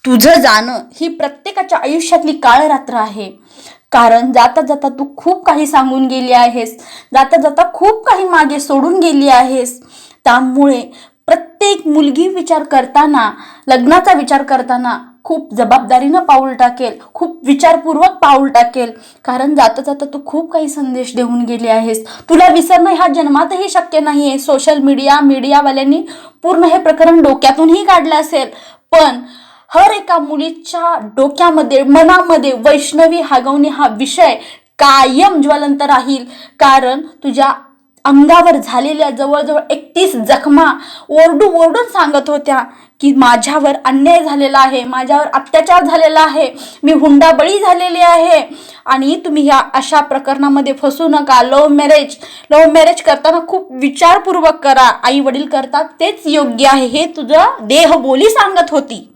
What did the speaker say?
तुझं जाणं ही प्रत्येकाच्या आयुष्यातली काळ रात्र आहे. कारण जाता जाता तू खूप काही सांगून गेली आहेस, जाता जाता खूप काही मागे सोडून गेली आहेस. त्यामुळे प्रत्येक मुलगी विचार करताना, लग्नाचा विचार करताना खूप जबाबदारीनं पाऊल टाकेल, खूप विचारपूर्वक पाऊल टाकेल. कारण जाता जाता तू खूप काही संदेश देऊन गेली आहेस. तुला विसरणं ह्या जन्मातही शक्य नाहीये. सोशल मीडियावाल्यांनी पूर्ण हे प्रकरण डोक्यातूनही काढलं असेल, पण हर एका मुलीच्या डोक्यामध्ये, मनामध्ये वैष्णवी हागवणे हा विषय कायम ज्वलंत राहील. कारण तुझ्या अंगावर झालेल्या जवळजवळ 31 जखमा ओरडू ओरडून सांगत होत्या की माझ्यावर अन्याय झालेला आहे, माझ्यावर अत्याचार झालेला आहे, मी हुंडाबळी झालेली आहे आणि तुम्ही ह्या अशा प्रकरणामध्ये फसू नका. लव्ह मॅरेज करताना खूप विचारपूर्वक करा. आई वडील करतात तेच योग्य आहे, हे तुझं देहबोली सांगत होती.